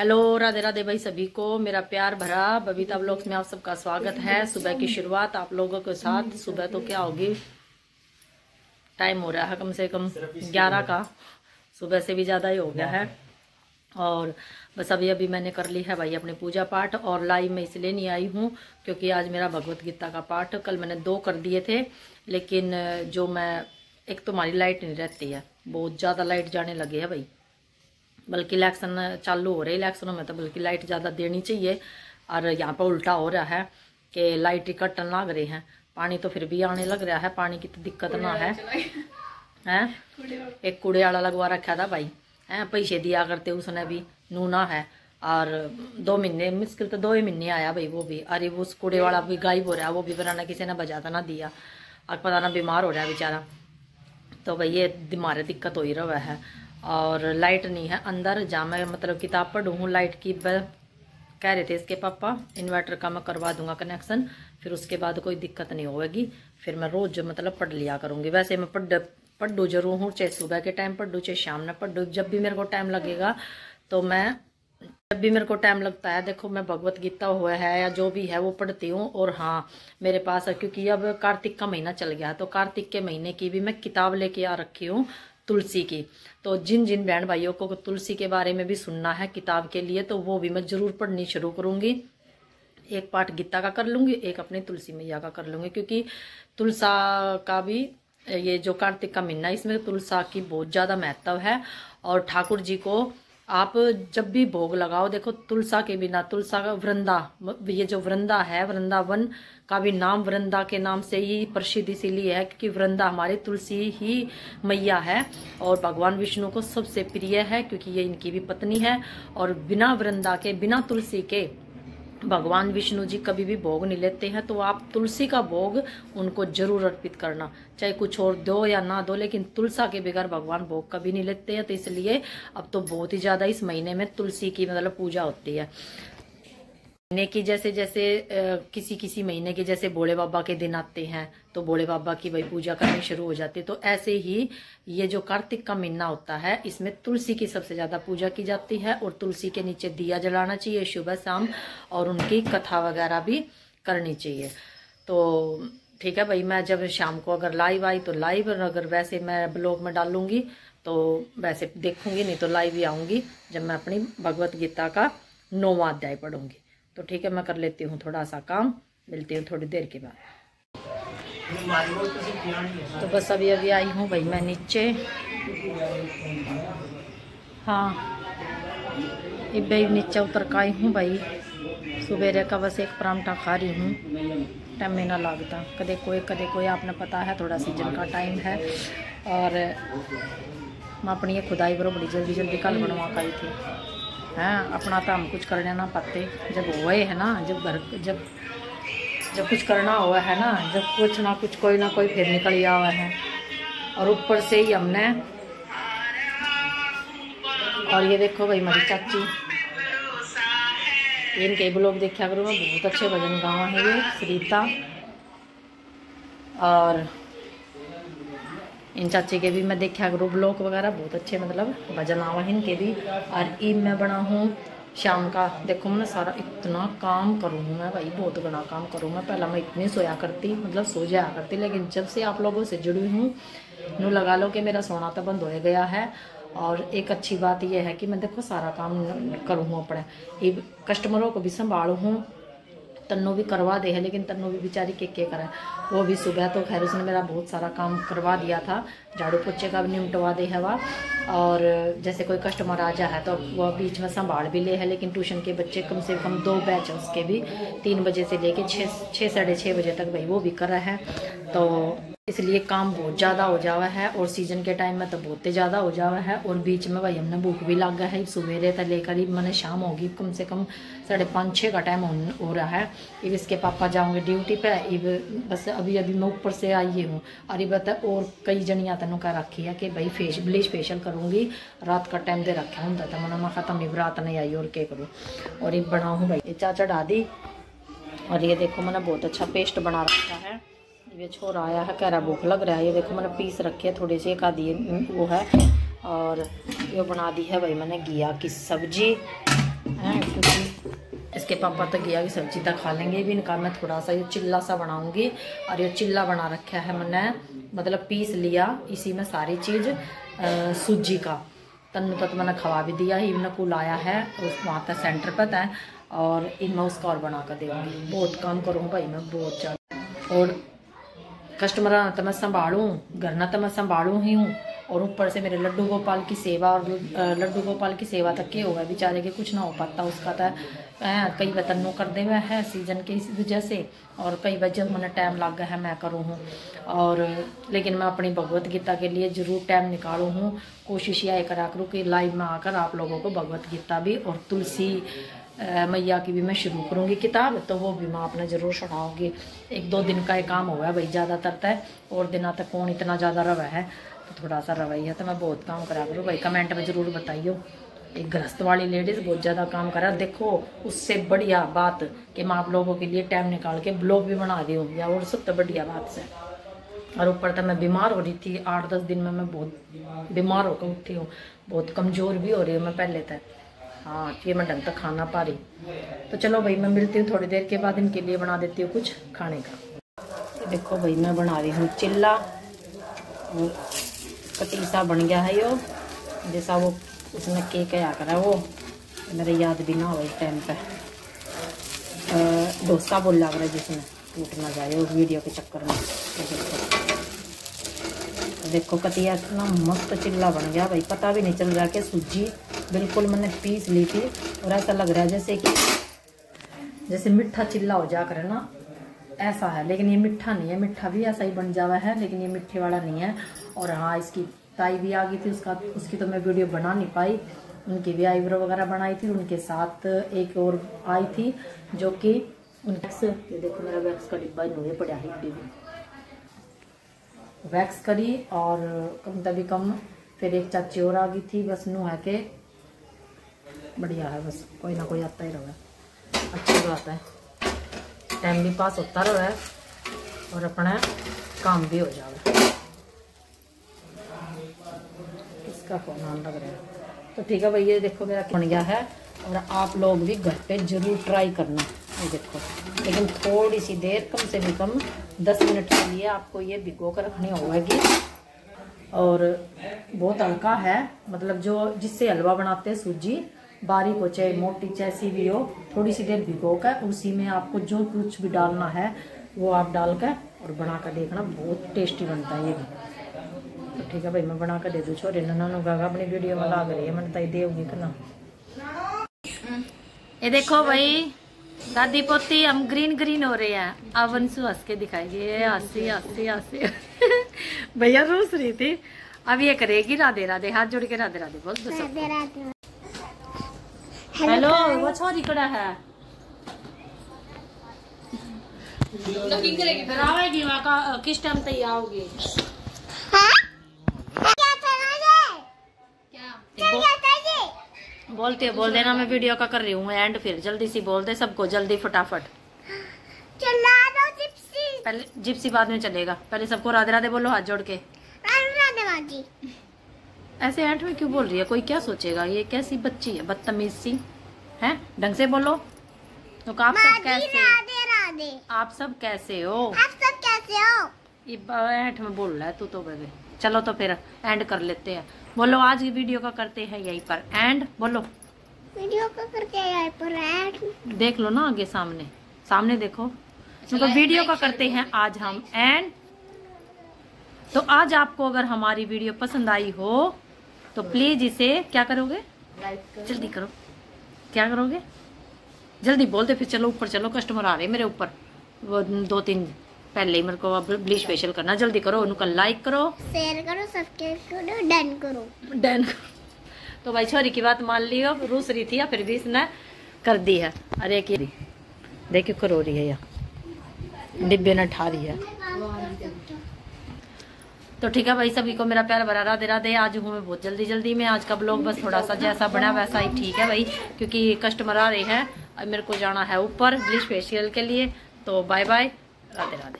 Hello, Radhe Radhe भाई सभी को मेरा प्यार भरा बबीता ब्लॉग्स में आप सबका स्वागत है। सुबह की शुरुआत आप लोगों के साथ। सुबह तो क्या होगी, टाइम हो रहा है कम से कम 11 का, सुबह से भी ज़्यादा ही हो गया है। और बस अभी अभी मैंने कर ली है भाई अपनी पूजा पाठ। और लाइव में इसलिए नहीं आई हूँ क्योंकि आज मेरा भगवत गीता का पाठ, कल मैंने 2 कर दिए थे, लेकिन जो मैं एक तो हमारी लाइट नहीं रहती है, बहुत ज़्यादा लाइट जाने लगी है भाई। बल्कि इलेक्शन चालू हो रहे, इलेक्शनों में तो बल्कि लाइट ज़्यादा देनी चाहिए। और यहाँ पर उल्टा हो रहा है कि लाइट ही कटन लग रहे हैं। पानी तो फिर भी आने लग रहा है, पानी की तो दिक्कत ना है। हैं एक कूड़े वाला लगवा रखा था भाई, हैं पैसे दिया करते उसने भी नूना है। और 2 महीने मुश्किल तो 2 ही महीने आया भाई वो भी। अरे वो उस कूड़े वाला भी गायब हो रहा है, वो भी बनाना किसी ने बजाता ना दिया, और पता ना बीमार हो रहा है बेचारा। तो भाई ये दिमाग दिक्कत हो ही रहा है। और लाइट नहीं है अंदर, जहाँ मैं मतलब किताब पढ़ूँ हूँ। लाइट की कह रहे थे इसके पापा इन्वर्टर का मैं करवा दूंगा कनेक्शन, फिर उसके बाद कोई दिक्कत नहीं होगी, फिर मैं रोज मतलब पढ़ लिया करूँगी। वैसे मैं पढ़ू जरूर हूँ, चाहे सुबह के टाइम पढ़ू चाहे शाम में पढ़ू, जब भी मेरे को टाइम लगेगा। तो मैं जब भी मेरे को टाइम लगता है, देखो मैं भगवत गीता हुआ है या जो भी है वो पढ़ती हूँ। और हाँ, मेरे पास क्योंकि अब कार्तिक का महीना चल गया, तो कार्तिक के महीने की भी मैं किताब लेके आ रखी हूँ तुलसी की। तो जिन जिन बहन भाइयों को तुलसी के बारे में भी सुनना है किताब के लिए, तो वो भी मैं जरूर पढ़नी शुरू करूँगी। एक पाठ गीता का कर लूँगी, एक अपनी तुलसी मैया का कर लूँगी, क्योंकि तुलसा का भी ये जो कार्तिक का महीना, इसमें तुलसा की बहुत ज़्यादा महत्व है। और ठाकुर जी को आप जब भी भोग लगाओ, देखो तुलसा के बिना, तुलसा का वृंदा, ये जो वृंदा है, वृंदावन का भी नाम वृंदा के नाम से ही प्रसिद्ध इसीलिए है क्योंकि वृंदा हमारी तुलसी ही मैया है। और भगवान विष्णु को सबसे प्रिय है क्योंकि ये इनकी भी पत्नी है। और बिना वृंदा के, बिना तुलसी के भगवान विष्णु जी कभी भी भोग नहीं लेते हैं। तो आप तुलसी का भोग उनको जरूर अर्पित करना, चाहे कुछ और दो या ना दो, लेकिन तुलसा के बगैर भगवान भोग कभी नहीं लेते हैं। तो इसलिए अब तो बहुत ही ज्यादा इस महीने में तुलसी की मतलब पूजा होती है। महीने की जैसे जैसे किसी किसी महीने के जैसे भोले बाबा के दिन आते हैं तो भोले बाबा की वही पूजा करनी शुरू हो जाती है। तो ऐसे ही ये जो कार्तिक का महीना होता है, इसमें तुलसी की सबसे ज्यादा पूजा की जाती है। और तुलसी के नीचे दिया जलाना चाहिए सुबह शाम, और उनकी कथा वगैरह भी करनी चाहिए। तो ठीक है भाई, मैं जब शाम को अगर लाइव आई तो लाइव, अगर वैसे मैं ब्लॉग में डालूंगी तो वैसे देखूंगी, नहीं तो लाइव ही आऊंगी जब मैं अपनी भगवत गीता का 9वां अध्याय पढ़ूंगी। तो ठीक है, मैं कर लेती हूँ थोड़ा सा काम, मिलती हूँ थोड़ी देर के बाद। तो बस अभी अभी आई हूँ भाई मैं नीचे। हाँ, ये भाई नीचे उतर का आई हूँ भाई। सुबह का बस एक परांठा खा रही हूँ, टाइम में ना लगता, कदे कोई आपने पता है, थोड़ा सीजन का टाइम है। और मैं अपनी ये खुदाई बरो बड़ी जल्दी जल्दी कल बनवा कर आई थी। हैं अपना तो हम कुछ करने ना पाते, जब हुए है ना, जब कुछ करना हुआ है ना, जब कुछ ना कुछ कोई ना कोई फिर निकल गया हुआ है। और ऊपर से ही हमने, और ये देखो भाई हमारी चाची, इनके ब्लॉग देखा करो, मैं बहुत अच्छे भजन गावा है ये सरिता। और इन चाची के भी मैं देखा करूँ ब्लॉग वगैरह, बहुत अच्छे मतलब भजन आवा है इनके भी। और ईद में बना हूँ शाम का, देखो मैं सारा इतना काम करूँ मैं भाई, बहुत घना काम करूँ मैं। पहला मैं इतनी सोया करती, मतलब सो जाया करती, लेकिन जब से आप लोगों से जुड़ी हूँ, नू लगा लो कि मेरा सोना तो बंद हो गया है। और एक अच्छी बात यह है कि मैं देखो सारा काम करूँ अपने, कस्टमरों को भी संभालू हूँ। तन्नू भी करवा दे है, लेकिन तन्नू भी बेचारी के करे, वो भी सुबह तो खैर उसने मेरा बहुत सारा काम करवा दिया था, झाड़ू पोछे का भी निपटवा दे है वह। और जैसे कोई कस्टमर आ जाए तो वह बीच में संभाल भी ले है, लेकिन ट्यूशन के बच्चे कम से कम 2 बैच है उसके भी, 3 बजे से लेके 6 साढ़े 6 बजे तक भाई वो भी कर रहा है। तो इसलिए काम बहुत ज़्यादा हो जावा है, और सीजन के टाइम में तो बहुत ही ज़्यादा हो जावा है। और बीच में भाई हमने भूख भी लग गया है, सवेरे तक लेकर ही मैंने शाम होगी, कम से कम 5:30-6 का टाइम हो रहा है। अब इसके पापा जाऊँगे ड्यूटी पे, अब बस अभी अभी मैं ऊपर से आई हूँ। और ये बता, और कई जनिया तेनों कह रखी है कि भाई ब्लीच फेशियल करूँगी, रात का टाइम दे रखा हूँ, तो मैंने मैं ख़त्म ही रात नहीं आई और क्या करूँ। और ये बनाऊँ भाई, ये चा चढ़ा दी। और ये देखो मैंने बहुत अच्छा पेस्ट बना रखा है। ये छोरा आया है, कह रहा भूख लग रहा है, ये देखो मैंने पीस रखी है थोड़ी सी, एक आधी वो है। और ये बना दी है भाई मैंने घिया की सब्जी, है, क्योंकि इसके पापा तो घिया की सब्जी तक खा लेंगे भी। इनका मैं थोड़ा सा ये चिल्ला सा बनाऊंगी। और ये चिल्ला बना रखा है मैंने, मतलब पीस लिया इसी में सारी चीज़ सूजी का। तन्नू तो मैंने खवा भी दिया, इवन कुल आया है उस वहाँ तक सेंटर पर है। और इनमें उसका और बना कर दूँगी। बहुत काम करूँ भाई मैं, बहुत ज़्यादा। और कस्टमर तो मैं संभालूँ, घर ना तो मैं संभालूँ ही हूँ, और ऊपर से मेरे लड्डू गोपाल की सेवा। और लड्डू गोपाल की सेवा तक के होगा बेचारे के, कुछ ना हो पाता उसका तो। कई बार तन्नू कर दे हुए है सीजन की वजह से, और कई बार जब मैंने टाइम लग गया है मैं करूँ हूँ। और लेकिन मैं अपनी भगवत गीता के लिए ज़रूर टाइम निकालूँ हूँ। कोशिश यह करा करूँ कि लाइव में आकर आप लोगों को भगवत गीता भी और तुलसी मैया की भी मैं शुरू करूँगी किताब, तो वो भी मैं आपने ज़रूर सुनाऊँगी। 1-2 दिन का ये काम हुआ है भाई, ज़्यादातर तय और दिनों तक कौन इतना ज़्यादा रवा है, तो थोड़ा सा रवाई है। तो मैं बहुत काम करा करूँ भाई, कमेंट में ज़रूर बताइए। एक गृहस्थ वाली लेडीज़ बहुत ज़्यादा काम करा। देखो उससे बढ़िया बात कि मैं आप लोगों के लिए टाइम निकाल के ब्लॉग भी बना रही हूँ, या और सबसे बढ़िया बात से। और ऊपर तक मैं बीमार हो रही थी, 8-10 दिन में मैं बहुत बीमार होकर उठी हूँ, बहुत कमज़ोर भी हो रही हूँ मैं पहले तक। हाँ, ये मैं ढंग तक खा ना पा रही। तो चलो भाई मैं मिलती हूँ थोड़ी देर के बाद, इनके लिए बना देती हूँ कुछ खाने का। देखो भाई मैं बना रही हूँ चिल्ला। पतीसा बन गया है यो, जैसा वो उसने केक क्या करा वो मेरे याद भी ना हो इस टाइम पे। डोसा बोल लग रहा है जिसमें टूट ना जाए उस वीडियो के चक्कर में। देखो कतिया इतना मस्त चिल्ला बन गया भाई, पता भी नहीं चल रहा कि सूजी बिल्कुल मैंने पीस ली थी। और ऐसा लग रहा है जैसे मीठा चिल्ला हो जा करे ना, ऐसा है। लेकिन ये मीठा नहीं है, मीठा भी ऐसा ही बन जावा है, लेकिन ये मीठे वाला नहीं है। और हाँ, इसकी ताई भी आ गई थी, उसकी तो मैं वीडियो बना नहीं पाई। उनकी भी आईब्रो वगैरह बनाई थी, उनके साथ एक और आई थी जो कि ये देखो मेरा वैक्स का डिब्बा इन्होंने पड़ा है, वैक्स करी। और कम तभी कम फिर एक चाची और आ गई थी, बस नू है के बढ़िया है, बस कोई ना कोई आता ही रहा, अच्छी बात है। टाइम भी पास होता रहा है और अपना काम भी हो जाएगा। इसका फोन ऑन लग रहा है, तो ठीक है भैया। देखो मेरा बन गया है, और आप लोग भी घर पे जरूर ट्राई करना। ये देखो, लेकिन थोड़ी सी देर, कम से भी कम 10 मिनट के लिए आपको ये भिगो कर रखनी होगी। और बहुत हल्का है, मतलब जो जिससे हलवा बनाते हैं सूजी, बारीक हो चाहे मोटी चाहे सी भी हो, थोड़ी सी देर भिगो कर उसी में आपको जो कुछ भी डालना है वो आप डाल कर और बना कर देखना, बहुत टेस्टी बनता है ये भी। तो ठीक है भाई मैं बना कर दे दूँ। छोरे नन्ना अपनी वीडियो में ला रही है, मैंने तय देगी करना। ये देखो भाई दादी पोती हम ग्रीन हो रहे हैं। अब अंशु हंस के दिखाएगी, हंसी हंसी हंसी भैया रूस रही थी, अब ये करेगी राधे राधे, हाथ जोड़ के राधे राधे बोल दो। हेलो, वो छोरी कड़ा है फिर आवेगी वहाँ का, किस टाइम तक आओगी? बोलते बोल देना, मैं वीडियो का कर रही हूँ एंड, फिर जल्दी सी बोल दे सबको, जल्दी फटाफट। चला दो जिप्सी। पहले जिप्सी बाद में चलेगा, पहले सबको राधे राधे बोलो हाथ जोड़ के। राधे राधे। ऐसे एंड में क्यों बोल रही है? कोई क्या सोचेगा ये कैसी बच्ची है, बदतमीज सी है। ढंग से बोलो। तो आप सब कैसे? राधे राधे। आप सब कैसे हो? आप सब कैसे हो? ये एंड में बोल रहा है तू तो बेबे। चलो तो फिर एंड कर लेते हैं। बोलो आज की वीडियो का करते हैं यहीं पर एंड। बोलो वीडियो का करते हैं यहीं पर एंड। देख लो ना आगे सामने, सामने देखो। तो वीडियो का करते हैं आज हम एंड। तो आज आपको अगर हमारी वीडियो पसंद आई हो तो प्लीज इसे क्या करोगे? लाइक। जल्दी करो, क्या करोगे? जल्दी बोलते फिर चलो ऊपर चलो, कस्टमर आ रहे हैं मेरे ऊपर। वो 2-3 पहले ही मेरे को अब ब्लीच फेशियल करना, जल्दी करो। उनका लाइक करो, शेयर करो, सब्सक्राइब करो, डन करो, डन। तो भाई छोरी की बात मान ली, अब रूस रही थी या फिर भी इसने कर दी है। अरे की देखियो करो रही है या डिब्बे न ठा रही है। तो ठीक है भाई, सभी को मेरा प्यार भरा राधे राधे। आज हूँ मैं बहुत जल्दी में, आज का ब्लॉग बस थोड़ा सा जैसा बना वैसा ही ठीक है भाई, क्योंकि कस्टमर आ रहे हैं। अब मेरे को जाना है ऊपर ब्लीच फेशियल के लिए। तो बाय बाय, राधे राधे।